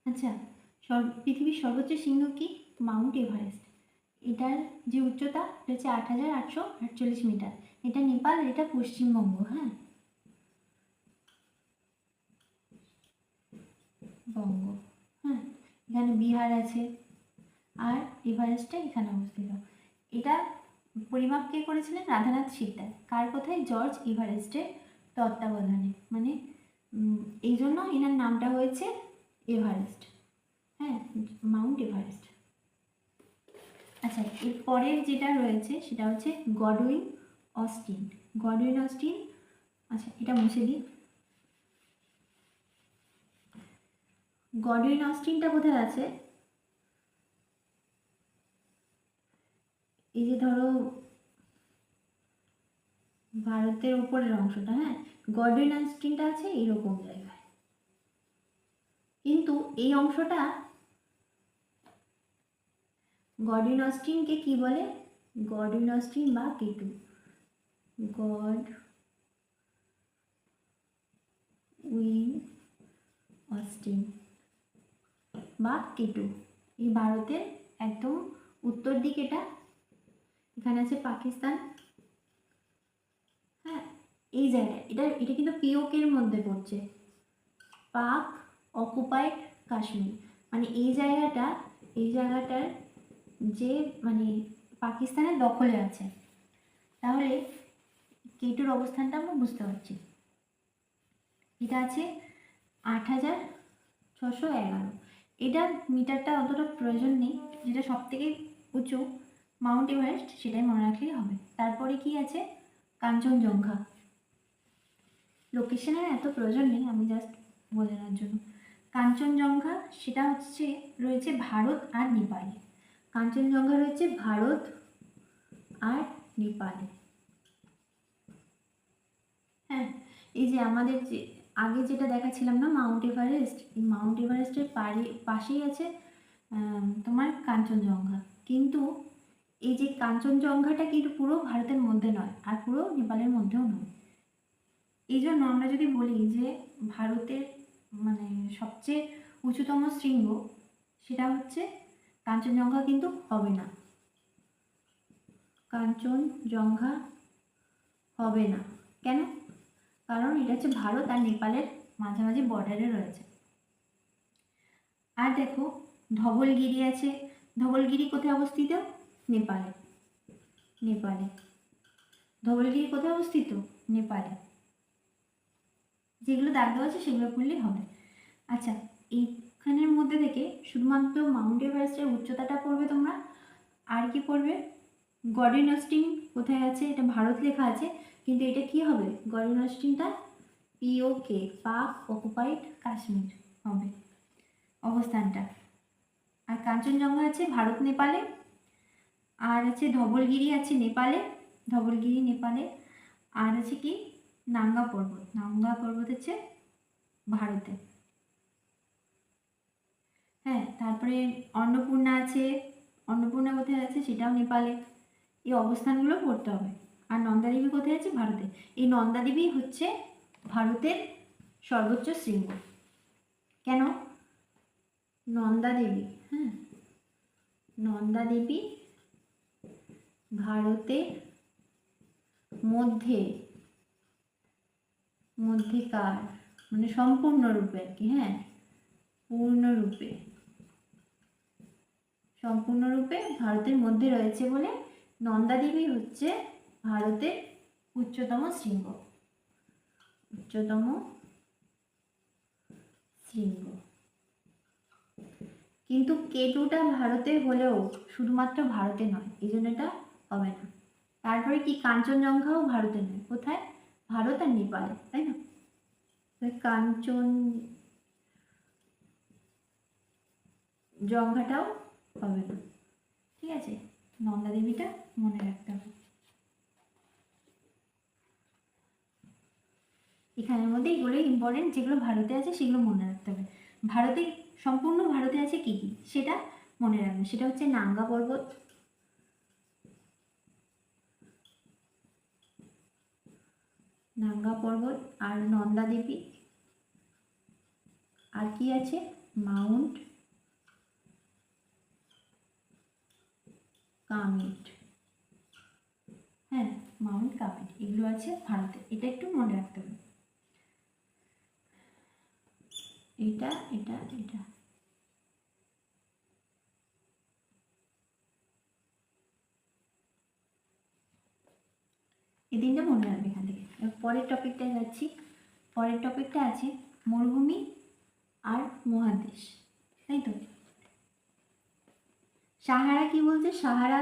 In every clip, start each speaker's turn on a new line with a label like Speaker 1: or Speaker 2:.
Speaker 1: আচ্ছা, পৃথিবীর সর্বোচ্চ শৃঙ্গ কি? Mount Everest. এটার যে উচ্চতা হচ্ছে 8,848 মিটার। এটা নেপাল, এটা পশ্চিমবঙ্গ। হ্যাঁ, বঙ্গ। হ্যাঁ, এখানে বিহার আছে, আর এভারেস্টটা এখানে অবস্থিত। এটা পরিমাপ কে করেছিলেন? রাধানাথ সিকদার। কার কোথায়? জর্জ এভারেস্টের তত্ত্বাবধানে। মানে এই জন্য এনার নামটা হয়েছে এভারেস্ট। হ্যাঁ, মাউন্ট এভারেস্ট। আচ্ছা, এর পরের যেটা রয়েছে সেটা হচ্ছে গডউইন অস্টিন। গডউইন অস্টিন, আচ্ছা এটা মুছে দিই। গডউইন অস্টিনটা কোথায় আছে? এই যে ধরো ভারতের উপরের অংশটা, হ্যাঁ, গডউইন অস্টিনটা আছে এইরকম জায়গায়। কিন্তু এই অংশটা, গডউইন অস্টিনকে কি বলে? গডউইন অস্টিন বা কেটু। গডউইন অস্টিন বা কেটু, এই ভারতের একদম উত্তর দিক। এটা এখানে আছে পাকিস্তান। হ্যাঁ, এই জায়গায় এটা এটা কিন্তু পিওকের মধ্যে পড়ছে, পাক অকুপাইড কাশ্মীর। মানে এই জায়গাটার যে মানে পাকিস্তানের দখলে আছে। তাহলে কেটুর অবস্থানটা আমরা বুঝতে পারছি। এটা আছে 8,611। এটা মিটারটা অতটা প্রয়োজন নেই, যেটা সব থেকে উঁচু মাউন্ট এভারেস্ট সেটাই মনে রাখলেই হবে। তারপরে কি আছে? কাঞ্চনজঙ্ঘা। লোকেশনের এত প্রয়োজন নেই, আমি জাস্ট বোঝানোর জন্য। কাঞ্চনজঙ্ঘা সেটা হচ্ছে রয়েছে ভারত আর নেপালে। কাঞ্চনজঙ্ঘা রয়েছে ভারত আর নেপালে। হ্যাঁ, এই যে আমাদের যে আগে যেটা দেখাচ্ছিলাম না, মাউন্ট এভারেস্ট, এই মাউন্ট এভারেস্টের পাশেই আছে তোমার কাঞ্চনজঙ্ঘা। কিন্তু এই যে কাঞ্চনজঙ্ঘাটা কিন্তু পুরো ভারতের মধ্যে নয়, আর পুরো নেপালের মধ্যেও নয়। এই জন্য আমরা যদি বলি যে ভারতের মানে সবচেয়ে উঁচুতম শৃঙ্গ, সেটা হচ্ছে কাঞ্চনজঙ্ঘা, কিন্তু হবে না। কাঞ্চনজঙ্ঘা হবে না কেন? কারণ এটা হচ্ছে ভারত আর নেপালের মাঝামাঝি বর্ডারে রয়েছে। আর দেখো, ধবলগিরি আছে। ধবলগিরি কোথায় অবস্থিত? নেপালে। নেপালে ধবলগিরি কোথায় অবস্থিত? নেপালে। যেগুলো দাগ দেওয়া আছে সেগুলো পড়লেই হবে। আচ্ছা, এইখানের মধ্যে থেকে শুধুমাত্র মাউন্ট এভারেস্টের উচ্চতাটা পড়বে তোমরা, আর কি পড়বে? গডউইন অস্টিন কোথায় আছে? এটা ভারত লেখা আছে, কিন্তু এটা কি হবে? গডউইন অস্টিনটা পিওকে, পাক অকুপাইড কাশ্মীর হবে অবস্থানটা। আর কাঞ্চনজঙ্ঘা আছে ভারত নেপালে, আর আছে ধবলগিরি আছে নেপালে, ধবলগিরি নেপালে, আর আছে কি? নাঙ্গা পর্বত। নাঙ্গা পর্বত হচ্ছে ভারতে। হ্যাঁ, তারপরে অন্নপূর্ণা আছে। অন্নপূর্ণা কোথায় আছে? সেটাও নেপালে। এই অবস্থানগুলো পড়তে হবে। আর নন্দাদেবী কোথায় আছে? ভারতে। এই নন্দাদেবী হচ্ছে ভারতের সর্বোচ্চ শৃঙ্গ। কেন? নন্দাদেবী, হ্যাঁ, নন্দাদেবী ভারতের মধ্যেকার, মানে সম্পূর্ণরূপে আর কি, হ্যাঁ, সম্পূর্ণরূপে ভারতের মধ্যে রয়েছে বলে নন্দাদেবী হচ্ছে ভারতের উচ্চতম শৃঙ্গ। উচ্চতম শৃঙ্গ। কিন্তু কেটুটা ভারতে হলেও শুধুমাত্র ভারতে নয়, এই জন্য এটা হবে না। তারপরে কি? কাঞ্চনজঙ্ঘাও ভারতে নয়, কোথায়? ভারত আর নেপালে, তাই না? কাঞ্চনজঙ্ঘাটাও হবে না। ঠিক আছে, নন্দাদেবীটা মনে রাখতে হবে। এখানের মধ্যে এগুলো ইম্পর্টেন্ট, যেগুলো ভারতে আছে সেগুলো মনে রাখতে হবে। ভারতে, সম্পূর্ণ ভারতে আছে কি কি সেটা মনে রাখবে। সেটা হচ্ছে নাঙ্গা পর্বত, নাঙ্গা পর্বত, আর নন্দাদেবী, আর কি আছে? মাউন্ট কামেট, হ্যাঁ মাউন্ট কামেট, এগুলো আছে ভারতে, এটা একটু মনে রাখতে হবে। এটা এটা এটা এই তিনটা মনে রাখবে এখান থেকে। পরের টপিকটায় যাচ্ছি। পরের টপিকটা আছে মরুভূমি আর মহাদেশ, তাই তো। সাহারা কি বলছে? সাহারা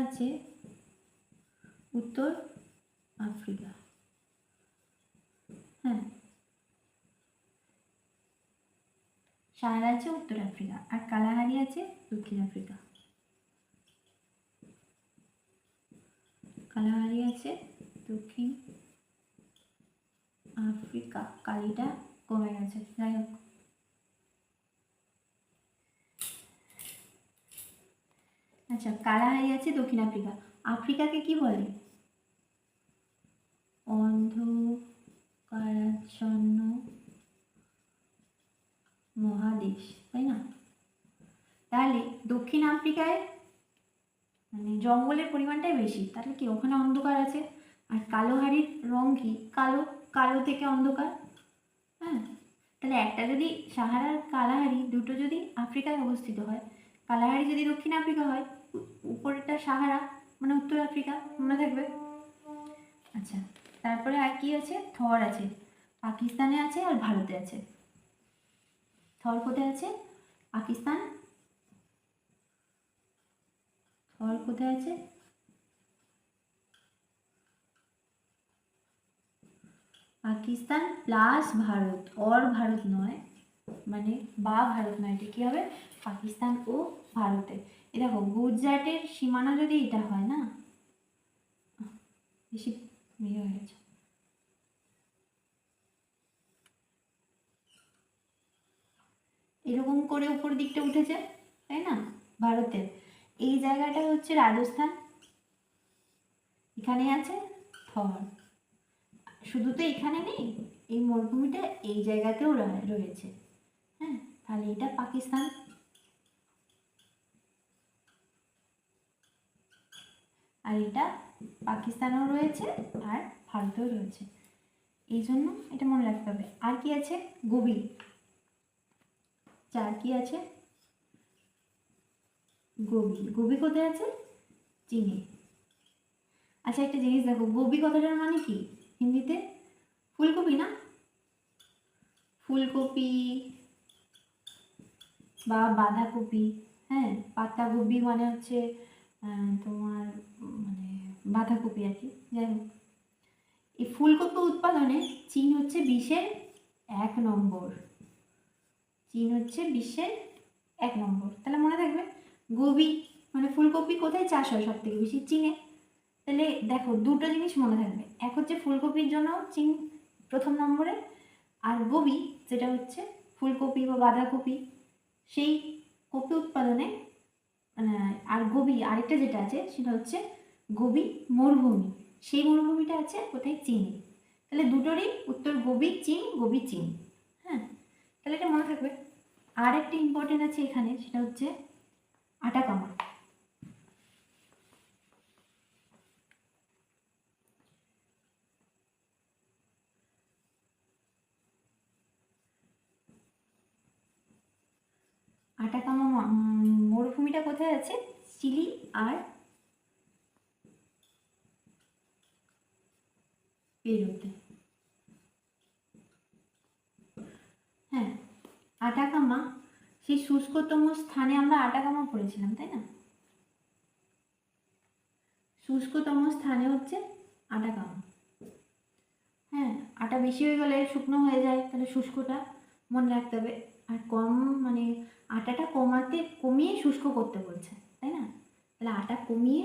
Speaker 1: আছে উত্তর আফ্রিকা, হ্যাঁ সাহারা আছে উত্তর আফ্রিকা, আর কালাহারি আছে দক্ষিণ আফ্রিকা। কালাহারি আছে দক্ষিণ আফ্রিকা, কালিটা কমে গেছে, যাই হোক। আচ্ছা, কালাহারি আছে দক্ষিণ আফ্রিকা। আফ্রিকাকে কি বলে? অন্ধকারাচ্ছন্ন মহাদেশ, তাই না? তাহলে দক্ষিণ আফ্রিকায় মানে জঙ্গলের পরিমাণটাই বেশি, তাহলে কি ওখানে অন্ধকার আছে। আর কালোহারির রং কি? কালো, কালো থেকে অন্ধকার, হ্যাঁ। তাহলে একটা যদি সাহারার কালাহারি দুটো যদি আফ্রিকায় অবস্থিত হয়, কালাহারি যদি দক্ষিণ আফ্রিকা হয়, উপরেরটা সাহারা মানে উত্তর আফ্রিকা, মনে থাকবে। আচ্ছা, তারপরে আর কি আছে? থর আছে, পাকিস্তানে আছে আর ভারতে আছে। থর কোথায় আছে? পাকিস্তান। থর কোথায় আছে? পাকিস্তান প্লাস ভারত, অর ভারত নয়, মানে বা ভারত নয়, এটা কি হবে? পাকিস্তান ও ভারতে। এ দেখো, গুজরাটের সীমানা যদি এটা হয় না, বেশি ইয়ে হয়ে গেছে, এরকম করে উপর দিকটা উঠেছে, তাই না? ভারতের এই জায়গাটা হচ্ছে রাজস্থান, এখানে আছে থর। শুধু তো এখানে নেই, এই মরুভূমিটা এই জায়গাতেও রয়েছে, হ্যাঁ। তাহলে এটা পাকিস্তান, আর এটা পাকিস্তানেও রয়েছে আর ভারতেও রয়েছে, এই জন্য এটা মনে রাখতে হবে। আর কি আছে? গোবি। আর কি আছে? গোবি। গোবি কোথায় আছে? চীনে। আচ্ছা, একটা জিনিস দেখো, গোবি কথাটার মানে কি হিন্দিতে? ফুলকপি না? ফুলকপি বা বাঁধাকপি, হ্যাঁ। পাতাকপি মানে হচ্ছে তোমার মানে বাঁধাকপি আর কি, যাই হোক। এই ফুলকপি উৎপাদনে চীন হচ্ছে বিশ্বের 1 নম্বর। চীন হচ্ছে বিশ্বের 1 নম্বর, তাহলে মনে থাকবে। গোবি মানে ফুলকপি কোথায় চাষ হয় সব থেকে বেশি? চীনে। তাহলে দেখো, দুটো জিনিস মনে থাকবে, এক হচ্ছে ফুলকপির জন্য চীন 1ম নম্বরে, আর গোবি যেটা হচ্ছে ফুলকপি বা বাঁধাকপি, সেই কপি উৎপাদনে আর গোবি আরেকটা যেটা আছে সেটা হচ্ছে গোবি মরুভূমি, সেই মরুভূমিটা আছে কোথায়? চীনে। তাহলে দুটোরই উত্তর গোবি চীন, গোবি চীন, হ্যাঁ। তাহলে এটা মনে থাকবে। আর একটা ইম্পর্টেন্ট আছে এখানে, সেটা হচ্ছে আটাকামা। আটাকামা মরুভূমিটা কোথায় আছে? চিলি আর পেরুতে, হ্যাঁ। আটাকামা সেই শুষ্কতম স্থানে, আমরা আটাকামা পড়েছিলাম তাই না? শুষ্কতম স্থানে হচ্ছে আটাকামা, হ্যাঁ। আটা বেশি হয়ে গেলে শুকনো হয়ে যায়, তাহলে শুষ্কটা মনে রাখতে হবে। আর কম মানে আটাটা কমিয়ে শুষ্ক করতে বলছে, তাই না? তাহলে আটা কমিয়ে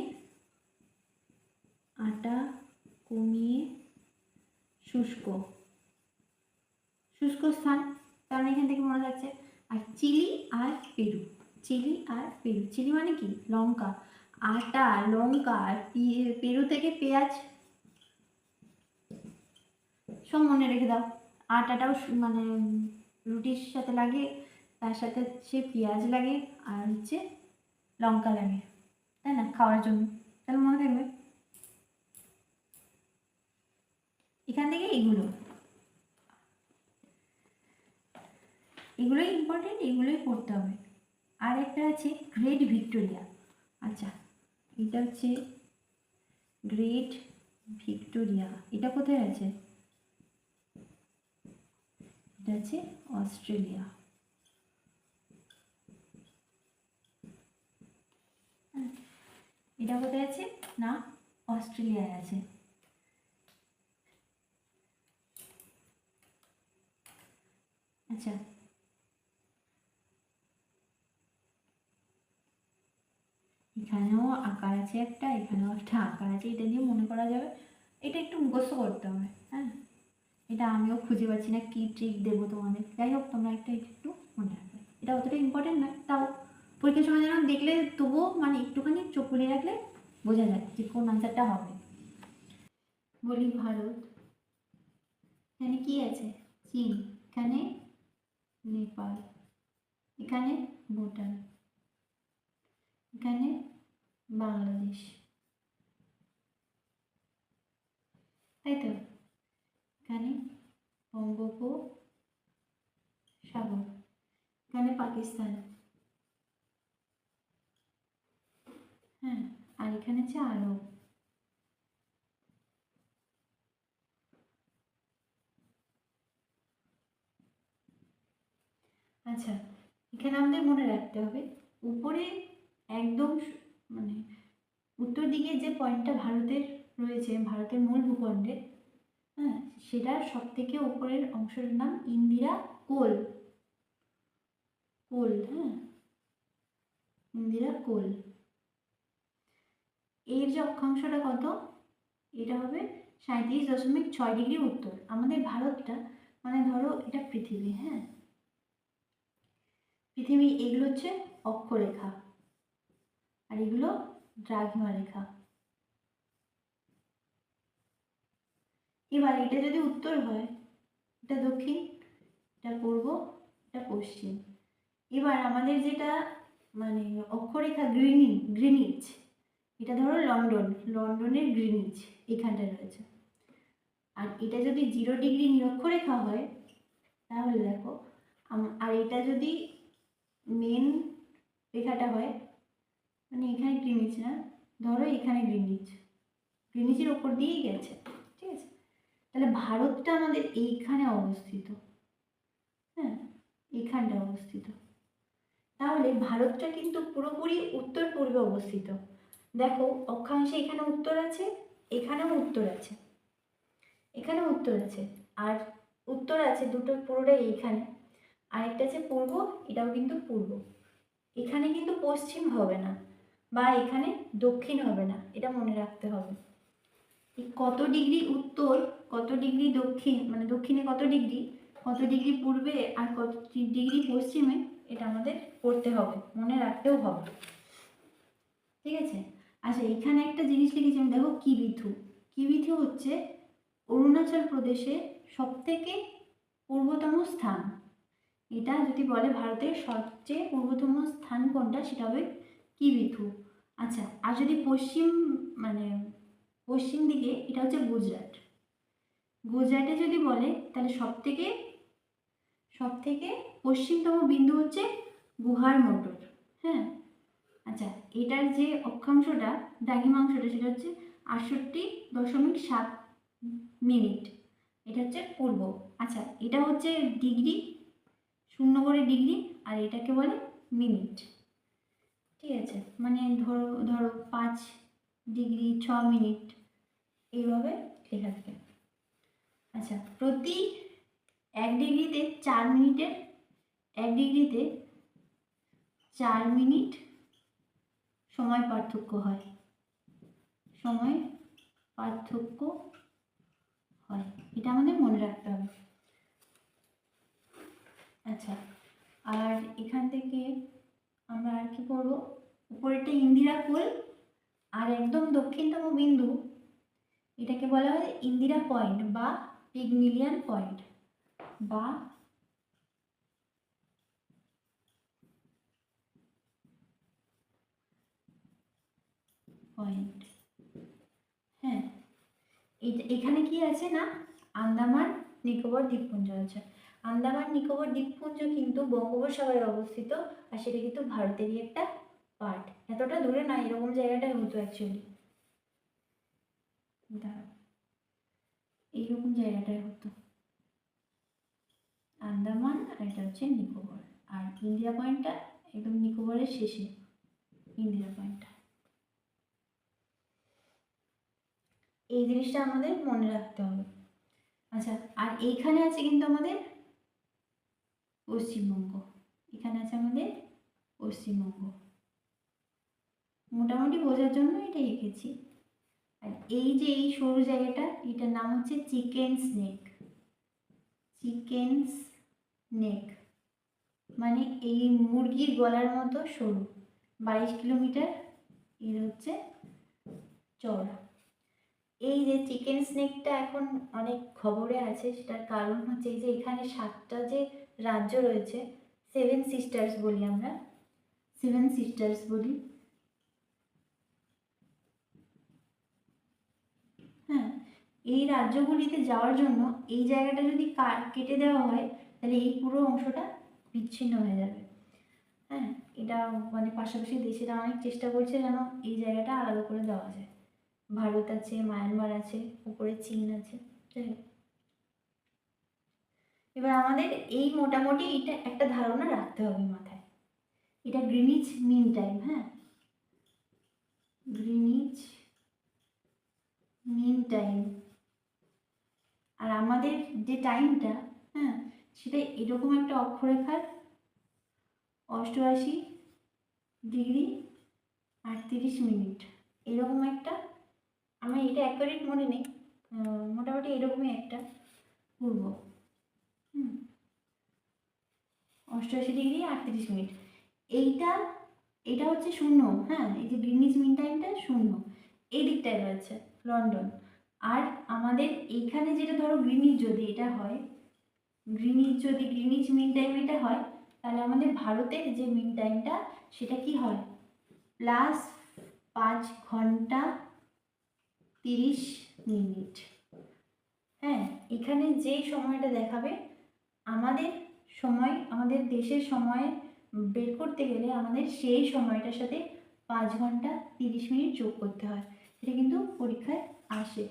Speaker 1: শুষ্ক স্থান, কারণ এখান থেকে মনে যাচ্ছে। আর চিলি আর পেরু, চিলি মানে কি? লঙ্কা। আটা, লঙ্কা, আর পেরু থেকে পেঁয়াজ, সব মনে রেখে দাও। আটাটাও মানে রুটির সাথে লাগে, তার সাথে হচ্ছে পেঁয়াজ লাগে, আর হচ্ছে লঙ্কা লাগে, তাই না, খাওয়ার জন্য। তাহলে মনে থাকবে এখান থেকে এগুলোই ইম্পর্টেন্ট, এগুলোই পড়তে হবে। আর একটা আছে গ্রেট ভিক্টোরিয়া। আচ্ছা, এটা হচ্ছে গ্রেট ভিক্টোরিয়া, এটা কোথায় আছে? এটা আছে অস্ট্রেলিয়া। এটা কোথায় আছে না, অস্ট্রেলিয়ায় আছে। আচ্ছা, এখানেও আকার আছে একটা, এখানেও একটা আকার আছে, এটা দিয়ে মনে করা যাবে। এটা একটু মুখস্থ করতে হবে, হ্যাঁ। এটা আমিও খুঁজে পাচ্ছি না কী ট্রিক দেবো তোমাদের। যাই হোক, তোমরা একটু মনে রাখবে। এটা অতটা ইম্পর্টেন্ট নয়, তাও পরীক্ষার সময় যেন দেখলে তবুও মানে একটুখানি চোখ বুলিয়ে রাখলে বোঝা যায় যে কোন আনসারটা হবে। বলি ভারত, এখানে কি আছে? চীন, এখানে নেপাল, এখানে ভুটান, এখানে বাংলাদেশ, তাই তো। এখানে বঙ্গোপসাগর, এখানে পাকিস্তান, হ্যাঁ, আর এখানে হচ্ছে আরব। আচ্ছা, এখানে আমাদের মনে রাখতে হবে উপরে একদম মানে উত্তর দিকে যে পয়েন্টটা ভারতের রয়েছে, ভারতের মূল ভূখণ্ডে, হ্যাঁ, সেটার সব থেকে উপরের অংশটার নাম ইন্দিরা কোল। হ্যাঁ, ইন্দিরা কোল। এর যে অক্ষাংশটা কত? এটা হবে 37.6 ডিগ্রি উত্তর। আমাদের ভারতটা মানে ধরো এটা পৃথিবী, হ্যাঁ, পৃথিবী, এগুলো হচ্ছে অক্ষরেখা আর এগুলো দ্রাঘিমা রেখা। এবার এটা যদি উত্তর হয়, এটা দক্ষিণ, এটা পূর্ব, এটা পশ্চিম। এবার আমাদের যেটা মানে অক্ষরেখা গ্রিনিচ, এটা ধরো লন্ডনের গ্রিনিচ এখানটায় রয়েছে। আর এটা যদি 0 ডিগ্রি নিরক্ষরেখা হয় তাহলে দেখো, আর এটা যদি মেন রেখাটা হয়, মানে এখানে গ্রিনিচ না, ধরো এখানে গ্রিনিচের ওপর দিয়েই গেছে, ঠিক আছে। তাহলে ভারতটা আমাদের এইখানে অবস্থিত, হ্যাঁ, এইখানটা অবস্থিত। তাহলে ভারতটা কিন্তু পুরোপুরি উত্তর পূর্বে অবস্থিত। দেখো, অক্ষাংশে এখানে উত্তর আছে, এখানেও উত্তর আছে, এখানেও উত্তর আছে, আর উত্তর আছে দুটো পুরোটাই এইখানে। আরেকটা আছে পূর্ব, এটাও কিন্তু পূর্ব। এখানে কিন্তু পশ্চিম হবে না বা এখানে দক্ষিণ হবে না, এটা মনে রাখতে হবে। কত ডিগ্রি উত্তর, কত ডিগ্রি দক্ষিণ, মানে দক্ষিণে কত ডিগ্রি পূর্বে আর কত ডিগ্রি পশ্চিমে, এটা আমাদের পড়তে হবে, মনে রাখতেও হবে, ঠিক আছে। আচ্ছা, এখানে একটা জিনিস লিখেছি আমি, দেখো কিবিথু হচ্ছে অরুণাচল প্রদেশে সবথেকে পূর্বতম স্থান। এটা যদি বলে ভারতের সবচেয়ে পূর্বতম স্থান কোনটা, সেটা হবে কিবিথু। আচ্ছা, আর যদি মানে পশ্চিম দিকে, এটা হচ্ছে গুজরাটে যদি বলে তাহলে সবথেকে পশ্চিমতম বিন্দু হচ্ছে গুহার মোটর, হ্যাঁ। আচ্ছা, এটার যে অক্ষাংশটা, দ্রাঘিমাংশটা, সেটা হচ্ছে 68.7 মিনিট, এটা হচ্ছে পূর্ব। আচ্ছা, এটা হচ্ছে ডিগ্রি, 0 করে ডিগ্রি, আর এটাকে বলে মিনিট, ঠিক আছে। মানে ধরো 5 ডিগ্রি 6 মিনিট, এইভাবে লেখা থাকে। আচ্ছা, প্রতি 1 ডিগ্রিতে 4 মিনিট সময় পার্থক্য হয়, এটা আমাদের মনে রাখতে হবে। আচ্ছা, আর এখান থেকে আমরা আর কি করবো, উপরেটা ইন্দিরা কোল, আর একদম দক্ষিণতম বিন্দু, এটাকে বলা হয় ইন্দিরা পয়েন্ট বা পিগমিলিয়ন পয়েন্ট বা পয়েন্ট। হ্যাঁ, এখানে কি আছে না, আন্দামান নিকোবর দ্বীপপুঞ্জ আছে। আন্দামান নিকোবর দ্বীপপুঞ্জ কিন্তু বঙ্গোপসাগরে অবস্থিত, আর সেটা কিন্তু ভারতেরই একটা পার্ট। এতটা দূরে না, এরকম জায়গাটাই হতো অ্যাকচুয়ালি, এইরকম জায়গাটায় হতো আন্দামান, আর এটা হচ্ছে নিকোবর। আর ইন্দিরা পয়েন্টটা একদম নিকোবরের শেষে, ইন্দিরা পয়েন্টটা। এই জিনিসটা আমাদের মনে রাখতে হবে। আচ্ছা, আর এইখানে আছে কিন্তু আমাদের পশ্চিমবঙ্গ, এখানে আছে আমাদের পশ্চিমবঙ্গ, মোটামুটি বোঝার জন্য এটা এঁকেছি। আর এই যে এই সরু জায়গাটা, এটার নাম হচ্ছে চিকেনস নেক। চিকেনস নেক মানে এই মুরগির গলার মতো সরু, 22 কিলোমিটার এর হচ্ছে চওড়া। এই যে চিকেন স্নেকটা এখন অনেক খবরে আছে, সেটার কারণ হচ্ছে এই যে এখানে 7টা যে রাজ্য রয়েছে, 7 সিস্টার্স বলি আমরা, 7 সিস্টার্স বলি। হ্যাঁ, এই রাজ্যগুলিতে যাওয়ার জন্য এই জায়গাটা যদি কেটে দেওয়া হয়, তাহলে এই পুরো অংশটা বিচ্ছিন্ন হয়ে যাবে। হ্যাঁ, এটা মানে পাশাপাশি দেশেরা অনেক চেষ্টা করছে যেন এই জায়গাটা আলাদা করে দেওয়া যায়। ভারত আছে, মায়ানমার আছে, উপরে চীন আছে। এবার আমাদের এই মোটামুটি এটা একটা ধারণা রাখতে হবে মাথায়। এটা গ্রিনিচ মিন টাইম। হ্যাঁ, গ্রিনিচ মিন টাইম। আর আমাদের যে টাইমটা, হ্যাঁ, সেটা এরকম একটা অক্ষরেখার 88°38', এরকম একটা, আমার এটা অ্যাকুরেট মনে নেই, মোটামুটি এরকমই একটা পূর্ব। 88°38'। এটা হচ্ছে শূন্য। হ্যাঁ, এই যে গ্রিনিচ মিন টাইমটা শূন্য, এই দিকটায় রয়েছে লন্ডন। আর আমাদের এইখানে যেটা ধরো গ্রিনিচ যদি এটা হয়, গ্রিনিচ মিন টাইম এটা হয়, তাহলে আমাদের ভারতের যে মিন টাইমটা সেটা কি হয়, +5 ঘন্টা 30 মিনিট। হ্যাঁ, এখানে যে সময়টা দেখাবে, আমাদের সময়, আমাদের দেশের সময় বের করতে গেলে আমাদের সেই সময়টার সাথে 5 ঘন্টা 30 মিনিট যোগ করতে হয়। এটা কিন্তু পরীক্ষায় আসে।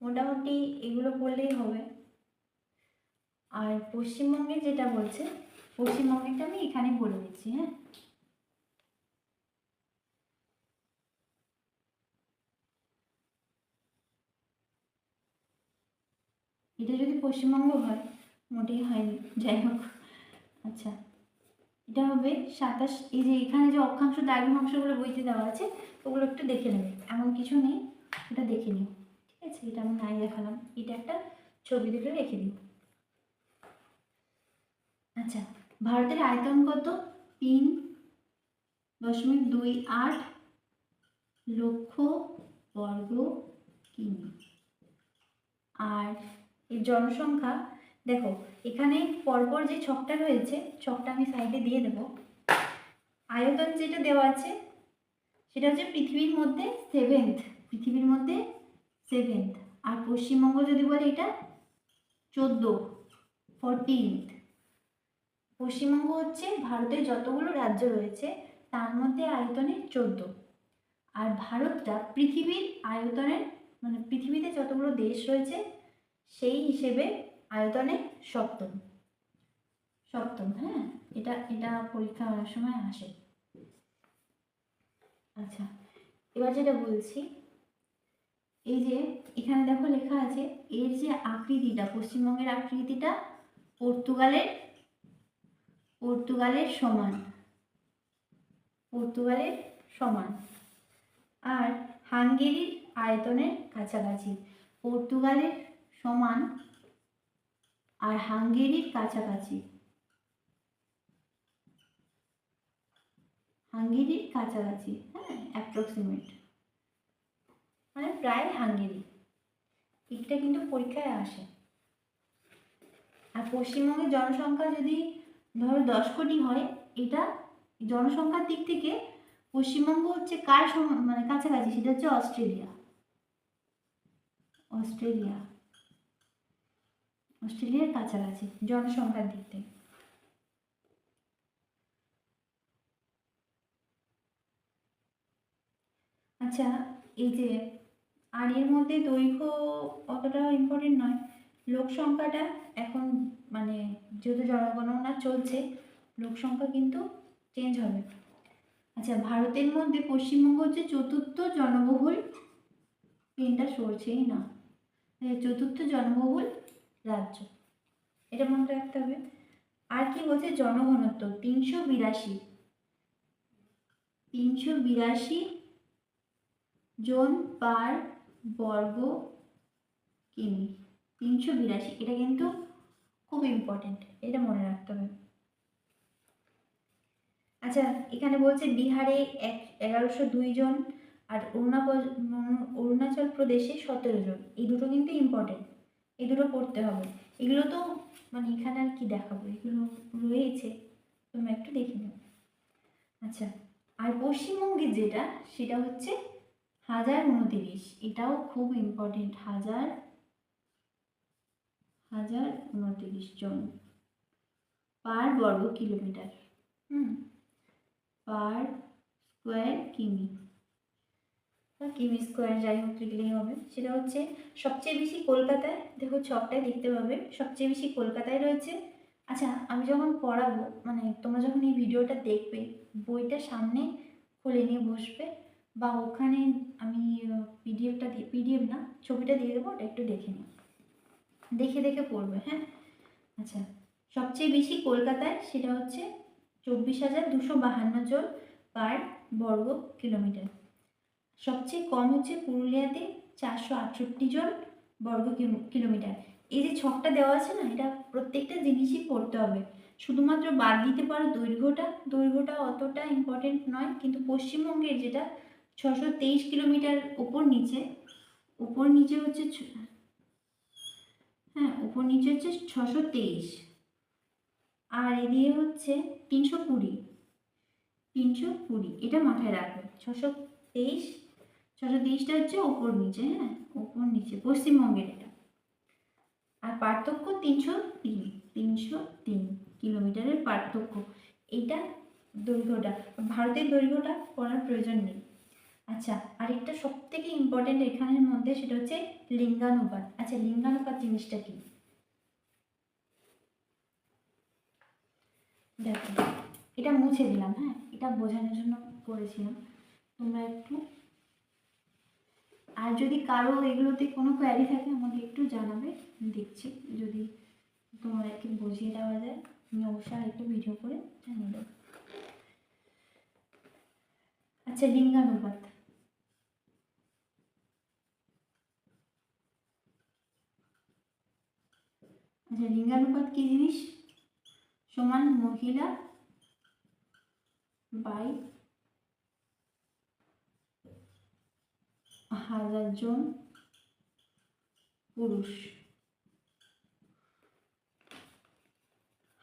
Speaker 1: মোটামুটি এগুলো বললেই হবে। আর পশ্চিমবঙ্গে যেটা বলছে, পশ্চিমবঙ্গেরটা আমি এখানে বলে দিচ্ছি। হ্যাঁ, এটা যদি পশ্চিমবঙ্গ হয়, মোটেই হয়নি, যাই হোক। আচ্ছা, এটা হবে 27। এই যে এখানে যে অক্ষাংশ দ্রাঘিমাংশগুলো বইতে দেওয়া আছে, ওগুলো একটু দেখে নেবে, এমন কিছু নেই, ওটা দেখে নিও। ঠিক আছে, এটা আমি নাই দেখালাম, এটা একটা ছবি তুলে রেখে দিই। আচ্ছা, ভারতের আয়তন কত? 3.28 লক্ষ বর্গ কিমি। আর এর জনসংখ্যা দেখো, এখানে পরপর যে ছকটা রয়েছে, ছকটা আমি সাইডে দিয়ে দেব। আয়তন যেটা দেওয়া আছে সেটা হচ্ছে পৃথিবীর মধ্যে 7th, পৃথিবীর মধ্যে 7th। আর পশ্চিমবঙ্গ যদি বলে, এটা 14th। পশ্চিমবঙ্গ হচ্ছে ভারতের যতগুলো রাজ্য রয়েছে তার মধ্যে আয়তনে 14। আর ভারতটা পৃথিবীর আয়তনের, মানে পৃথিবীতে যতগুলো দেশ রয়েছে সেই হিসেবে আয়তনে সপ্তম। হ্যাঁ, এটা পরীক্ষা অনেক সময় আসে। আচ্ছা, এবার যেটা বলছি, এই যে এখানে দেখো লেখা আছে, এর যে আকৃতিটা, পশ্চিমবঙ্গের আকৃতিটা পর্তুগালের সমান, আর হাঙ্গেরির আয়তনের কাছাকাছি। পর্তুগালের সমান আর হাঙ্গেরির কাছাকাছি, হ্যাঁ, অ্যাপ্রক্সিমেট, মানে প্রায় হাঙ্গেরি। এটা কিন্তু পরীক্ষায় আসে। আর পশ্চিমবঙ্গের জনসংখ্যা যদি ধরো 10 কোটি হয়, এটা জনসংখ্যার দিক থেকে পশ্চিমবঙ্গ হচ্ছে কার মানে কাছাকাছি, সেটা হচ্ছে অস্ট্রেলিয়া। অস্ট্রেলিয়া, অস্ট্রেলিয়ার কাছাকাছি জনসংখ্যার দিক থেকে। আচ্ছা, এই যে আর এর মধ্যে দৈর্ঘ্য অতটা ইম্পর্টেন্ট নয়, লোক সংখ্যাটা এখন মানে যেহেতু জনগণনা চলছে, লোক সংখ্যা কিন্তু চেঞ্জ হবে। আচ্ছা, ভারতের মধ্যে পশ্চিমবঙ্গ হচ্ছে চতুর্থ জনবহুল, পেনটা সরছেই না, চতুর্থ জনবহুল রাজ্য, এটা মনে রাখতে হবে। আর কি বলছে, জনঘনত্ব 382, 382 জন পার বর্গ কিমি, 382, এটা কিন্তু খুব ইম্পর্টেন্ট, এটা মনে রাখতে হবে। আচ্ছা, এখানে বলছে বিহারে 1102 জন, আর অরুণাচল প্রদেশে 17 জন, এই দুটো কিন্তু ইম্পর্টেন্ট, এই দুটো পড়তে হবে। এগুলো তো মানে এখানে আর কি দেখাবো, এগুলো রয়েছে, তোমরা একটু দেখে নেবে। আচ্ছা, আর পশ্চিমবঙ্গের যেটা সেটা হচ্ছে 1029, এটাও খুব ইম্পর্টেন্ট, 1029 জন পার বর্গ কিলোমিটার, পার স্কোয়ার কিমি, কিমি স্কোয়ার যাই হোক লিখলেই হবে। সেটা হচ্ছে সবচেয়ে বেশি কলকাতায়, দেখো ছকটায় দেখতে পাবে, সবচেয়ে বেশি কলকাতায় রয়েছে। আচ্ছা, আমি যখন পড়াবো, মানে তোমরা যখন এই ভিডিওটা দেখবে, বইটা সামনে খুলে নিয়ে বসবে, বা ওখানে আমি পিডিএফ না, ছবিটা দিয়ে দেবো, ওটা একটু দেখে নিও, দেখে দেখে পড়বে, হ্যাঁ। আচ্ছা, সবচেয়ে বেশি কলকাতায় সেটা হচ্ছে 24,252 জন পার বর্গ কিলোমিটার। সবচেয়ে কম হচ্ছে পুরুলিয়াতে 468 জন বর্গ কিলোমিটার। এই যে ছকটা দেওয়া আছে না, এটা প্রত্যেকটা জিনিসই পড়তে হবে, শুধুমাত্র বাদ দিতে পারো দৈর্ঘ্যটা অতটা ইম্পর্টেন্ট নয়, কিন্তু পশ্চিমবঙ্গের যেটা 623 কিলোমিটার উপর নিচে হচ্ছে, হ্যাঁ উপর নিচে হচ্ছে 623, আর এদিকে হচ্ছে 320, এটা মাথায় রাখবে, 623টা হচ্ছে ওপর নিচে, হ্যাঁ ওপর নিচে পশ্চিমবঙ্গের এটা। আর পার্থক্য 303 কিলোমিটারের পার্থক্য, এটা দৈর্ঘ্যটা, ভারতের দৈর্ঘ্যটা পড়ার প্রয়োজন নেই। আচ্ছা, আরেকটা সব থেকে ইম্পর্টেন্ট এখানের মধ্যে, সেটা হচ্ছে লিঙ্গানুপাত। আচ্ছা, লিঙ্গানুপাত জিনিসটা কি, দেখো এটা মুছে দিলাম, হ্যাঁ এটা বোঝানোর জন্য করেছিলাম, তোমরা একটু, আর যদি কারো এগুলোতে কোনো কোয়ারি থাকে আমাকে একটু জানাবে, দেখছি যদি তোমাদেরকে বুঝিয়ে দেওয়া যায়, আমি অবশ্যই একটু ভিডিও করে জানিয়ে দেবো। আচ্ছা, লিঙ্গানুপাত, আচ্ছা লিঙ্গানুপাত কি জিনিস, সমান মহিলা বাই 1000 জন পুরুষ,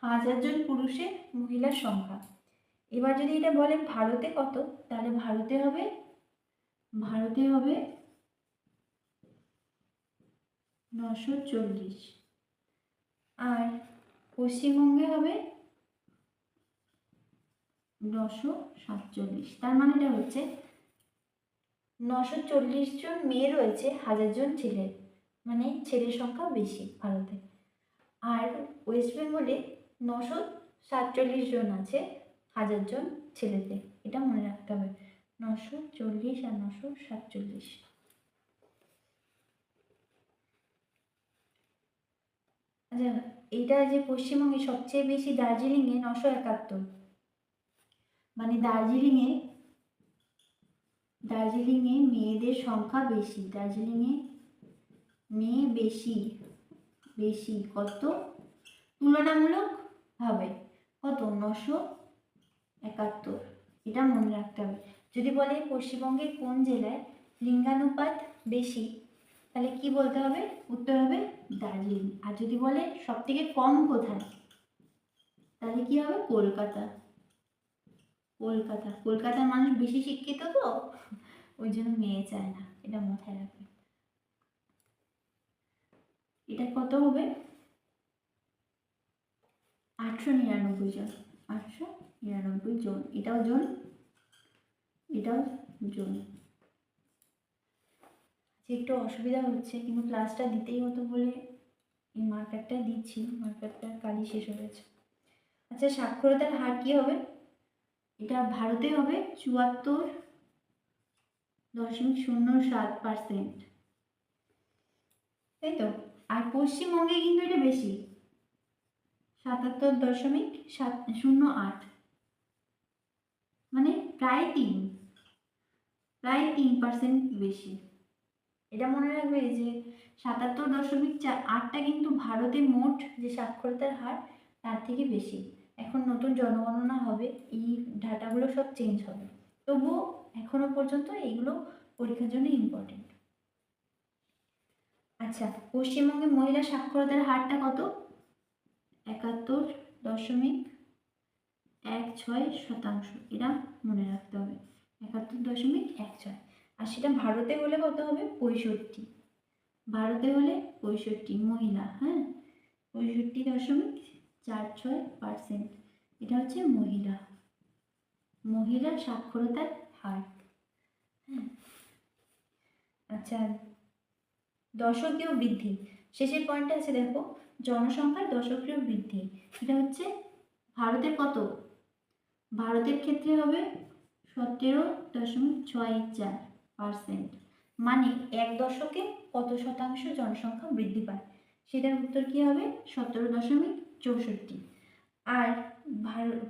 Speaker 1: 1000 জন পুরুষে মহিলার সংখ্যা। এবার যদি এটা বলে ভারতে কত, তাহলে ভারতে হবে 940, আর পশ্চিমবঙ্গে হবে 947, তার মানেটা হচ্ছে 940 জন মেয়ে রয়েছে 1000 জন ছেলের, মানে ছেলের সংখ্যা বেশি ভারতে। আর ওয়েস্ট বেঙ্গলে 947 জন আছে 1000 জন ছেলেতে, এটা মনে রাখতে হবে, 940 আর 947। আচ্ছা, এটা যে পশ্চিমবঙ্গে সবচেয়ে বেশি দার্জিলিংয়ে 971, মানে দার্জিলিংয়ে মেয়েদের সংখ্যা বেশি, দার্জিলিংয়ে মেয়ে বেশি কত, তুলনামূলক ভাবে কত, 971, এটা মনে রাখতে হবে। যদি বলে পশ্চিমবঙ্গের কোন জেলায় লিঙ্গানুপাত বেশি, তাহলে কি বলতে হবে, উত্তর হবে দার্জিলিং। আর যদি বলে সব থেকে কম কোথায়, তাহলে কি হবে, কলকাতা। কলকাতা, কলকাতার মানুষ বেশি শিক্ষিত তো, ওই জন্য মেয়ে চায় না, এটা মাথায় রাখবে। এটা কত হবে? 899 জন, 899 জন। এটাও জন, এটাও জন। একটু অসুবিধা হচ্ছে, কিন্তু ক্লাসটা দিতেই হতো বলে এই মার্কারটা দিচ্ছি, মার্কারটা কালই শেষ হয়ে গেছে। আচ্ছা, সাক্ষরতার হার কি হবে? এটা ভারতে হবে 74.07%, তাই তো? আর পশ্চিমবঙ্গে কিন্তু এটা বেশি, 77.08, মানে প্রায় 3% বেশি। এটা মনে রাখবে যে 77.8টা কিন্তু ভারতে মোট যে সাক্ষরতার হার তার থেকে বেশি। এখন নতুন জনগণনা হবে, এই ডাটাগুলো সব চেঞ্জ হবে, তবুও এখনো পর্যন্ত এইগুলো পরীক্ষার জন্য ইম্পর্টেন্ট। আচ্ছা, পশ্চিমবঙ্গে মহিলা সাক্ষরতার হারটা কত? 71.16%। এটা মনে রাখতে হবে, 71.16। আর সেটা ভারতে হলে কত হবে? 65। ভারতে হলে 65 মহিলা, হ্যাঁ, 65.46%। এটা হচ্ছে মহিলা সাক্ষরতার হার, হ্যাঁ। আচ্ছা, দশকীয় বৃদ্ধি, শেষের পয়েন্টে আছে দেখো, জনসংখ্যার দশকীয় বৃদ্ধি। এটা হচ্ছে ভারতের কত? ভারতের ক্ষেত্রে হবে 17.64%। মানে এক দশকে কত শতাংশ জনসংখ্যা বৃদ্ধি পায়? সেটার উত্তর কি হবে? 17.64। আর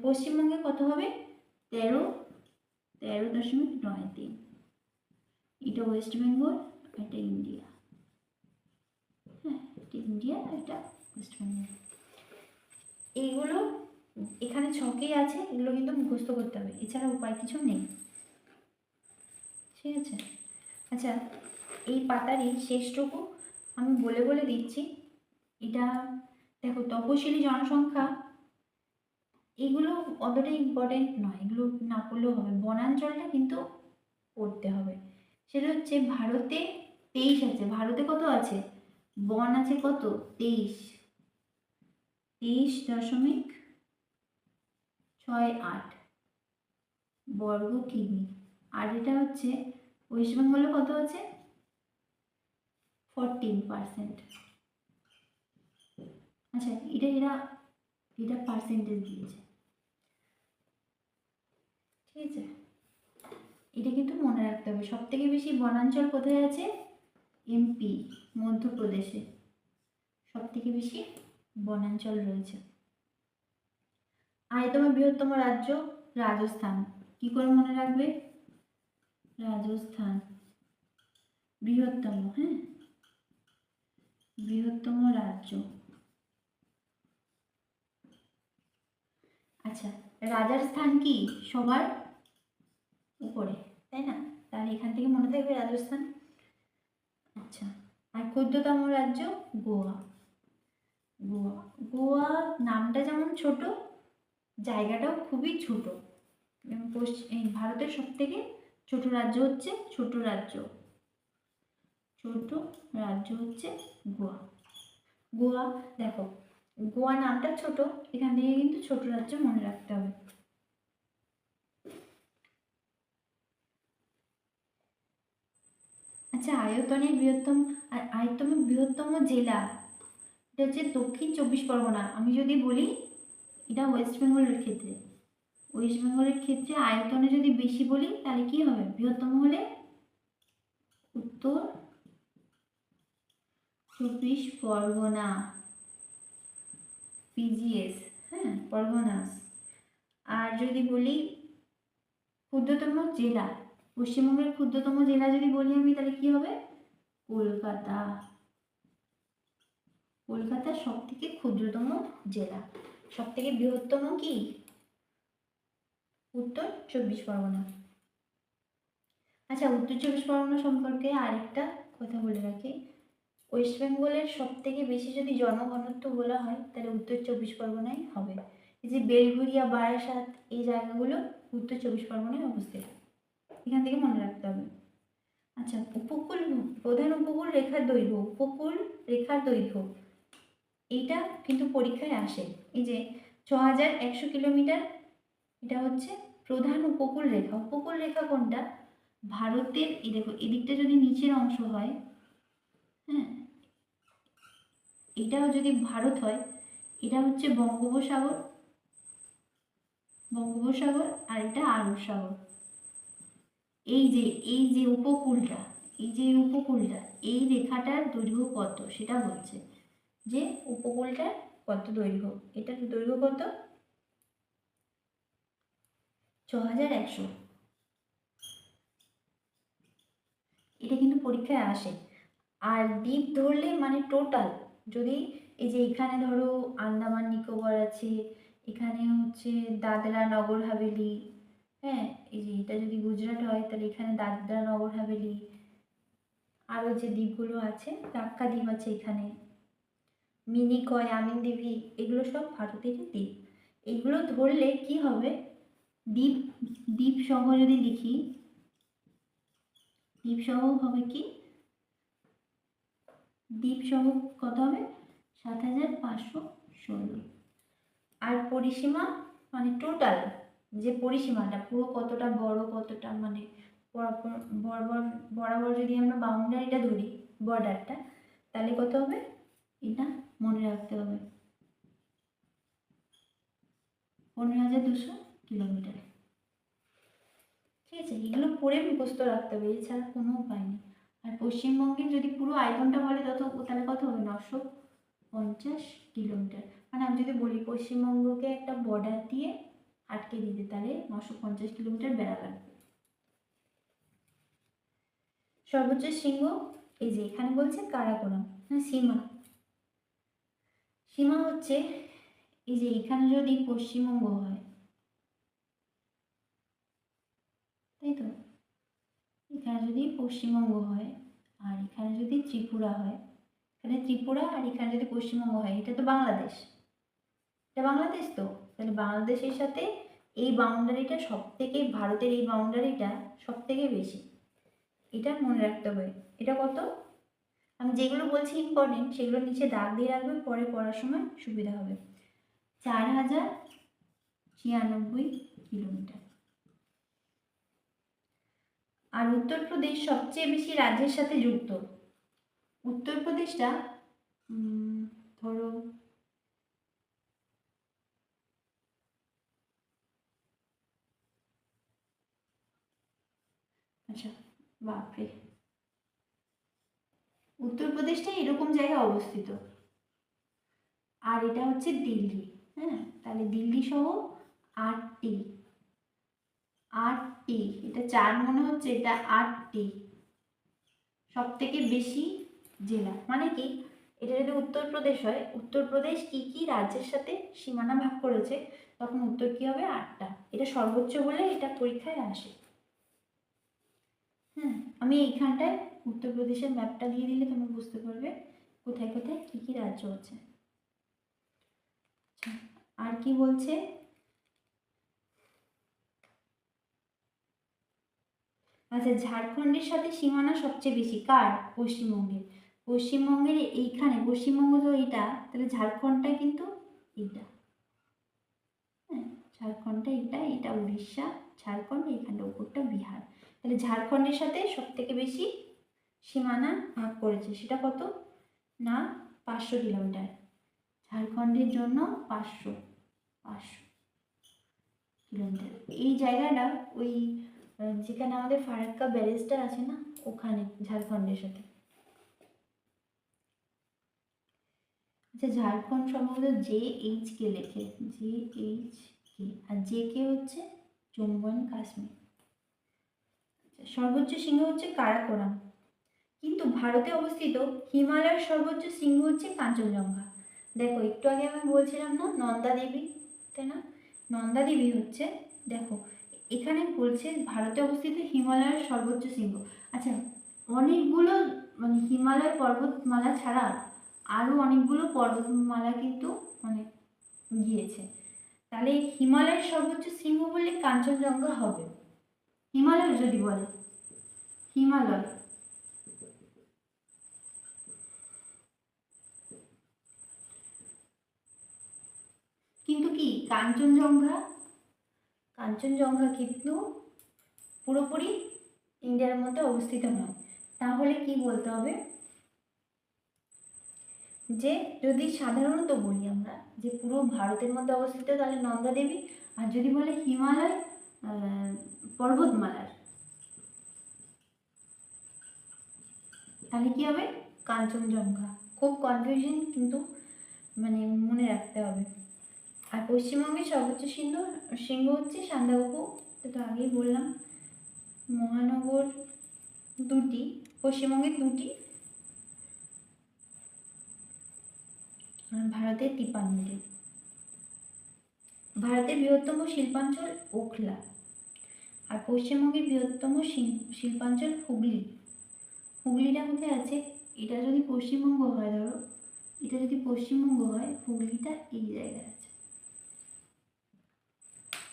Speaker 1: পশ্চিমবঙ্গে কত হবে? 13.93। এটা ওয়েস্ট বেঙ্গল, এটা ইন্ডিয়া, হ্যাঁ, এটা ইন্ডিয়া, এটা ওয়েস্ট বেঙ্গল। এইগুলো এখানে ছকেই আছে, এগুলো কিন্তু মুখস্থ করতে হবে, এছাড়া উপায় কিছু নেই, ঠিক আছে? আচ্ছা, এই পাতারই শেষটুকু আমি বলে বলে দিচ্ছি। এটা দেখো, তপশিলি জনসংখ্যা, এগুলো অতটা ইম্পর্টেন্ট নয়, এগুলো না পড়লেও হবে। বনাঞ্চলটা কিন্তু পড়তে হবে। সেটা হচ্ছে ভারতে 23 আছে, ভারতে কত আছে? বন আছে কত? 23.68 বর্গ কিমি। আর এটা হচ্ছে ওয়েস্ট বেঙ্গলে কত আছে? 14%। আচ্ছা, এটা পার্সেন্টেজ দিয়েছে, ঠিক আছে? এটা কিন্তু মনে রাখতে হবে। সব থেকে বেশি বনাঞ্চল কোথায় আছে? এমপি, মধ্যপ্রদেশে সব থেকে বেশি বনাঞ্চল রয়েছে। আয়তন বৃহত্তম রাজ্য রাজস্থান, কি করে মনে রাখবে? রাজস্থান বৃহত্তম, হ্যাঁ, বৃহত্তম রাজ্য। আচ্ছা, রাজার স্থান কি সবার উপরে, তাই না? তাহলে এখান থেকে মনে থাকবে রাজস্থান। আচ্ছা, আর ক্ষুদ্রতম রাজ্য গোয়া। গোয়া, গোয়া নামটা যেমন ছোট, জায়গাটাও খুবই ছোট। এই ভারতের সব থেকে ছোট রাজ্য হচ্ছে গোয়া। গোয়া, দেখো, গোয়া নামটা ছোট, এখান থেকে কিন্তু ছোট রাজ্য মনে রাখতে হবে। আচ্ছা, আয়তনের বৃহত্তম জেলা, এটা হচ্ছে দক্ষিণ 24 পরগনা। আমি যদি বলি এটা ওয়েস্ট বেঙ্গলের ক্ষেত্রে, আয়তনে যদি বেশি বলি তাহলে কি হবে? বৃহত্তম হলে উত্তর 24 পরগনা, পিজিএস, হ্যাঁ, পরগনাস। আর যদি বলি ক্ষুদ্রতম জেলা, পশ্চিমবঙ্গের ক্ষুদ্রতম জেলা যদি বলি আমি, তাহলে কি হবে? কলকাতা সব থেকে ক্ষুদ্রতম জেলা। সব থেকে বৃহত্তম কি? উত্তর 24 পরগনা। আচ্ছা, উত্তর 24 পরগনা সম্পর্কে আরেকটা কথা বলে রাখি, ওয়েস্ট বেঙ্গলের সব থেকে বেশি যদি জনঘনত্ব বলা হয় তাহলে উত্তর 24 পরগনাই হবে। এই যে বেলঘরিয়া, বারাসাত, এই জায়গাগুলো উত্তর 24 পরগনায় অবস্থিত। এখান থেকে মনে রাখতে হবে। আচ্ছা, উপকূল, প্রধান উপকূল রেখার দৈর্ঘ্য, উপকূল রেখার দৈর্ঘ্য, এইটা কিন্তু পরীক্ষায় আসে। এই যে 6100 কিলোমিটার, এটা হচ্ছে প্রধান উপকূল রেখা। উপকূল রেখা কোনটা? ভারতের, এই দেখো এদিকটা যদি নিচের অংশ হয়, হ্যাঁ, এটাও যদি ভারত হয়, এটা হচ্ছে বঙ্গোপসাগর, বঙ্গোপসাগর, আর এটা আরব সাগর। এই যে উপকূলটা, এই যে উপকূলটা, এই রেখাটার দৈর্ঘ্য কত সেটা বলছে, যে উপকূলটার কত দৈর্ঘ্য। এটার দৈর্ঘ্য কত? 6100। এটা কিন্তু পরীক্ষায় আসে। আর দ্বীপ ধরলে মানে টোটাল, যদি এই যে এখানে ধরো আন্দামান নিকোবর আছে, এখানে হচ্ছে দাদরা নগর হাভেলি, হ্যাঁ, এই যে এটা যদি গুজরাট হয় তাহলে এখানে দাদরা নগর হাভেলি, আরও যে দ্বীপগুলো আছে, লাক্ষা দ্বীপ আছে এখানে, মিনিকয়, আমিনদিঘি, এগুলো সব ভারতেরই দ্বীপ। এগুলো ধরলে কি হবে, দ্বীপ, দ্বীপ সহ যদি লিখি, দ্বীপ সহ হবে কি, দ্বীপ সহ কত হবে? 7516। আর পরিসীমা মানে টোটাল যে পরিসীমাটা পুরো কতটা বড়, কতটা মানে বরাবর, বরাবর যদি আমরা বাউন্ডারিটা ধরি, বর্ডারটা, তাহলে কত হবে? এটা মনে রাখতে হবে, 15200 কিলোমিটার। ঠিক আছে, এগুলো পড়ে মুখস্থ রাখতে হবে, এছাড়া কোনো উপায় নেই। আর পশ্চিমবঙ্গের যদি পুরো আয়তনটা বলে তাহলে কত হবে? 950 কিলোমিটার। মানে আমি যদি বলি পশ্চিমবঙ্গকে একটা বর্ডার দিয়ে আটকে দিতে, তাহলে 950 কিলোমিটার বেড়া লাগবে। সর্বোচ্চ শৃঙ্গ, এই যে এখানে বলছে কারাকোরাম, মানে সীমা, সীমা হচ্ছে এই যে এখানে যদি পশ্চিমবঙ্গ হয়, তাই তো, এখানে যদি পশ্চিমবঙ্গ হয় আর এখানে যদি ত্রিপুরা হয়, এখানে ত্রিপুরা আর এখানে যদি পশ্চিমবঙ্গ হয়, এটা তো বাংলাদেশ, এটা বাংলাদেশ তো, তাহলে বাংলাদেশের সাথে এই বাউন্ডারিটা সব থেকে, ভারতের এই বাউন্ডারিটা সব থেকে বেশি, এটা মনে রাখতে হবে। এটা কত? আমি যেগুলো বলছি ইম্পর্টেন্ট সেগুলো নিচে দাগ দিয়ে রাখবে, পরে পড়ার সময় সুবিধা হবে। 4096 কিলোমিটার। আর উত্তরপ্রদেশ সবচেয়ে বেশি রাজ্যের সাথে যুক্ত। উত্তরপ্রদেশটা ধরো, আচ্ছা, বাপরে, উত্তরপ্রদেশটা এরকম জায়গায় অবস্থিত, আর এটা হচ্ছে দিল্লি, হ্যাঁ, তাহলে দিল্লি সহ 8টি, 8টি, এটা 4 মনে হচ্ছে, এটা 8টি সব থেকে বেশি জেলা। মানে কি, এটা যদি উত্তরপ্রদেশ হয়, উত্তরপ্রদেশ কি কি রাজ্যের সাথে সীমানা ভাগ করেছে, তখন উত্তর কি হবে? 8টা। এটা সর্বোচ্চ বলে এটা পরীক্ষায় আসে। হ্যাঁ, আমি এইখানটায় উত্তরপ্রদেশের ম্যাপটা দিয়ে দিলে তোমরা বুঝতে পারবে কোথায় কোথায় কি কি রাজ্য আছে। আচ্ছা, আর কি বলছে? আচ্ছা, ঝাড়খণ্ডের সাথে সীমানা সবচেয়ে বেশি কার? পশ্চিমবঙ্গের। পশ্চিমবঙ্গের এইখানে, পশ্চিমবঙ্গ তো এটা, তাহলে ঝাড়খণ্ডটা কিন্তু এটা, হ্যাঁ, ঝাড়খণ্ডটা এটা, এটা উড়িষ্যা, ঝাড়খণ্ড, এইখানটা উপরটা বিহার। তাহলে ঝাড়খণ্ডের সাথে সব থেকে বেশি সীমানা ভাগ করেছে, সেটা কত না? 500 কিলোমিটার। ঝাড়খণ্ডের জন্য 500 কিলোমিটার। এই জায়গাটা ওই যেখানে আমাদের ফারাক্কা ব্যারেজটা আছে না, ওখানে, ঝাড়খণ্ডের সাথে। আচ্ছা, ঝাড়খণ্ড সম্ভবত JH-K লেখে, JH-K, আর JK হচ্ছে জম্মু অ্যান্ড কাশ্মীর। সর্বোচ্চ শৃঙ্গ হচ্ছে কারাকোরাম। কিন্তু ভারতে অবস্থিত হিমালয়ের সর্বোচ্চ শৃঙ্গ হচ্ছে কাঞ্চনজঙ্ঘা। দেখো একটু আগে আমি বলছিলাম না নন্দা দেবী, তাই না? নন্দা দেবী হচ্ছে, দেখো এখানে বলছে ভারতে অবস্থিত হিমালয়ের সর্বোচ্চ শৃঙ্গ। আচ্ছা, অনেকগুলো মানে হিমালয় পর্বতমালা ছাড়া আরও অনেকগুলো পর্বতমালা কিন্তু মানে গিয়েছে, তা হিমালয়ের সর্বোচ্চ শৃঙ্গ বললে কাঞ্চনজঙ্ঘা হবে। হিমালয় যদি বলে, হিমালয়। কিন্তু কি কাঞ্চনজঙ্ঘা, কাঞ্চনজঙ্ঘা কিন্তু পুরোপুরি ইন্ডিয়ার মধ্যে অবস্থিত নয়। তাহলে কি বলতে হবে, যে যদি সাধারণত বলি আমরা যে পুরো ভারতের মধ্যে অবস্থিত তাহলে নন্দা দেবী, আর যদি বলে হিমালয় পর্বতমালার তাহলে কি হবে, কাঞ্চনজঙ্ঘা। খুব কনফিউশন কিন্তু মানে মনে রাখতে হবে। আর পশ্চিমবঙ্গের সর্বোচ্চ শৃঙ্গ হচ্ছে সান্দাকফু, তো আগেই বললাম। মহানগর দুটি, পশ্চিমবঙ্গের দুটি, ভারতের 53টি। ভারতের বৃহত্তম শিল্পাঞ্চল ওখলা, আর পশ্চিমবঙ্গের বৃহত্তম শিল্পাঞ্চল হুগলি। হুগলিটা কোথায় আছে, এটা যদি পশ্চিমবঙ্গ হয়, ধরো এটা যদি পশ্চিমবঙ্গ হয়, হুগলিটা এই জায়গায় আছে।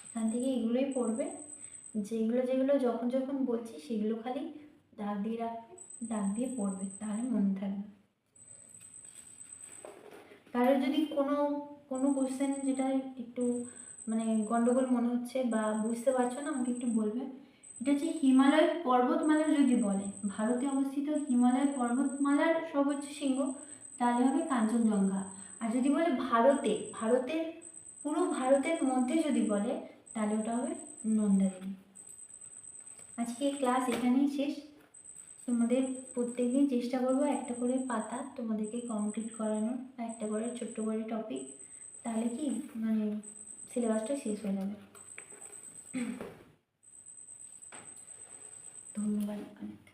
Speaker 1: এখান থেকে এগুলোই পড়বে, যেগুলো যেগুলো যখন যখন বলছি সেগুলো খালি দাগ দিয়ে রাখবে, দাগ দিয়ে পড়বে, তাহলে মনে থাকবে। কারোর যদি কোনো কোনো কোশ্চেন যেটা একটু মানে গন্ডগোল মনে হচ্ছে বা বুঝতে পারছো না, আমাকে একটু বলবে। এটা হচ্ছে হিমালয় পর্বতমালা যদি বলে, ভারতে অবস্থিত হিমালয় পর্বতমালার সর্বোচ্চ শৃঙ্গ, তাহলে হবে কাঞ্চনজঙ্ঘা। আর যদি বলে ভারতের পুরো ভারতের মধ্যে যদি বলে, তাহলে ওটা হবে নন্দা দেবী। আজকে ক্লাস এখানেই শেষ। তোমাদের প্রত্যেকদিন চেষ্টা করবো একটা করে পাতা তোমাদেরকে কমপ্লিট করানোর, বা একটা করে ছোট্ট করে টপিক, তাহলে কি মানে সিলেবাসটা শেষ হয়ে যাবে। ধন্যবাদ অনেক।